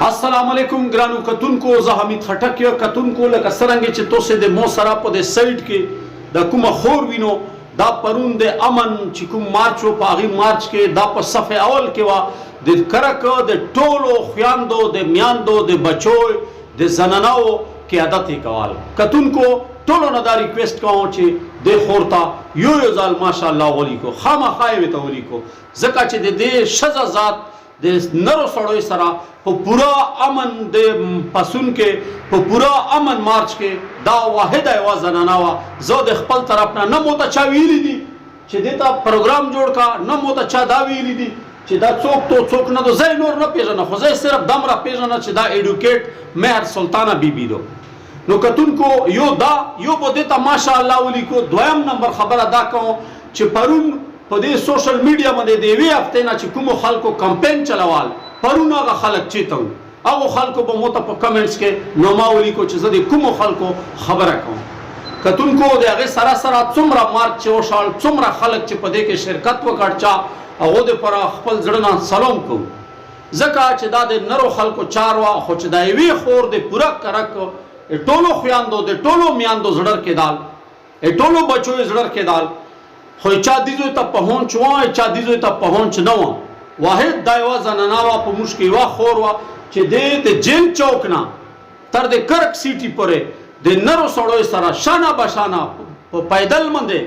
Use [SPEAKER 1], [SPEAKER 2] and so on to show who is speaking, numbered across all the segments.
[SPEAKER 1] السلام علیکم ګرانو کتونکو، زه حمید خټک یم. کتونکو لکه څرنګه چې تاسو د مو سره په د سایډ کې د کومه خور وینو، دا پرون د امن چې کوم مارچ و په هغې مارچ کې دا په صف اول کې وه د کرک د ټولو خویندو د میاندو د بچو د زنانو قیادت یې کول. کتونکو ټولو نه دا ریکویسټ کوم چې د خور ته یو ځل ماشاءالله ولیکو، خامخا یې ورته ولیکو، ځکه چې د دې ښځه ذات د نرو سړیو سره په پورا امن د پسون کې په پورا امن مارچ کې دا واحده یوه زنانه وه. زه د خپل طرف نه موته چا ویلي دي چې دې ته پروګرام جوړ کا، نه موته چا دا ویلي دي چې دا څوک تو څوک نه دو. زه نور نه پېژنم، خو زه صرف دمره پېژنم چې دا ایډوکیټ مهر سلطانه بیبي دو. نو کتونکو یو به دې ته ماشاءالله ولیکو. دویم نمبر خبره دا کوم چې پرون په دې سوشل میډیا باندې د یوې هفتې نه چې کومو خلکو کمپین چلوال، پرون هغه خلک چېرته وو، هغو خلکو به مو ته په کمنټس کې نو ما ولیکو چې زه د کومو خلکو خبره کوم. کتونکو د هغې سره سره څومره مارچ چې وشال، څومره خلک چې په دې کې شرکت وکړ، چا هغو دپاره خپل زړه نه سلام کوو، ځکه چې دا د نرو خلکو چار وه. خو چې دا یوې خور د پوره کرک ټولو خویندو د ټولو میاندو زړه کېدال، ټولو بچو یې زړه کېدال، خو چا دیزو ته پهونچ وای، چا دیزو ته پهونچ نه وه. واحد دا یوه زنانه وه په موږ کې یوه خور وه چې دې د جیل چوک نه تر د کرک سیټي پورې د نرو سړیو سره شانه بشانه په پیدل باندې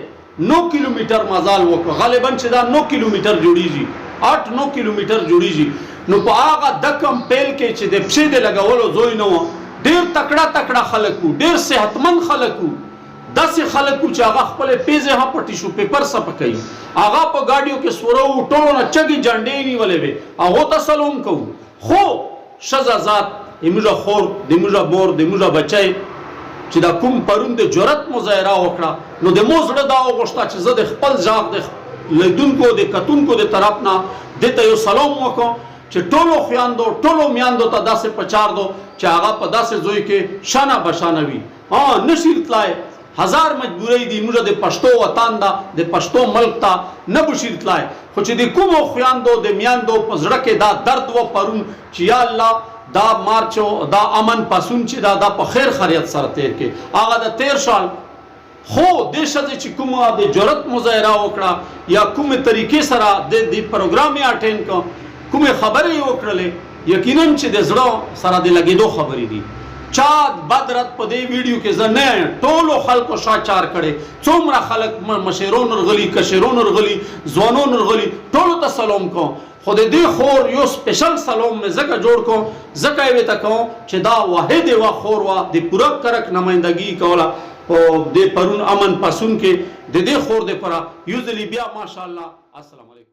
[SPEAKER 1] 9 کیلومیټر مزال وکړ. غالبا چې دا 9 کیلومیټر جوړیږي، 8-9 کیلومیټر جوړیږي. نو په هغه دکم پیل کې چې د پښې د لګولو ځای نه وه، ډېر تکړه خلک وو، ډېر صحتمند خلک وو. داسې خلک وو چې هغه خپلې پیزې هم په ټیشو پیپر څپه کوي، هغه په ګاډیو کې سوره وو، ټولو نه چغې جنډې نیولې وې، هغو ته سلام کوو. خو ښځه ذات زموږه خور، زموږه مور، زموږه بچی چې دا کوم پرون د جرأت مظاهره وکړه، نو د مو زړه دا وغوښته چې زه د خپل ځواک د لیدونکو د کتونکو د طرف نه دې ته یو سلام وکړم چې ټولو خویندو ټولو میاندو ته داسې پچار دو چې هغه په داسې ځای کې شانه بشانه وي. نشي تلای، هزار مجبورۍ دي، موږ د پښتو وطن ده، د پښتو ملک ته نه بشي تلای. خو چې د کومو خویندو د میاندو په زړه کې دا درد و پرون چې یا الله دا مارچ دا امن پسون چې دا په خیر خیریت سره تیر کې هغه د تیر شال. خو دې ښځې چې کومه د جرأت مظاهره وکړه یا کومې طریقې سره د پروګرام یې اټینډ کړ، کومې خبرې یې وکړلې، یقینا چې د زړه سره د لګېدو خبرې دي. چا بد رد په دې ویډیو کې زه نه یم، ټولو خلکو شاچار کړی، څومره خلک مشرون ورغلي، کشرون ورغلي، ځوانون ورغلي، ټولو ته سلام کوم. خو د دې خور یو سپیشل سلام مې ځکه جوړ کوم، ځکه یې ورته کوم چې دا واحد یوه خور وه د پوره کرک نمایندګي کوله په دې پرون امن پسون کې. د دې خور دپاره یو ځلې بیا ماشاءالله. السلام علیکم.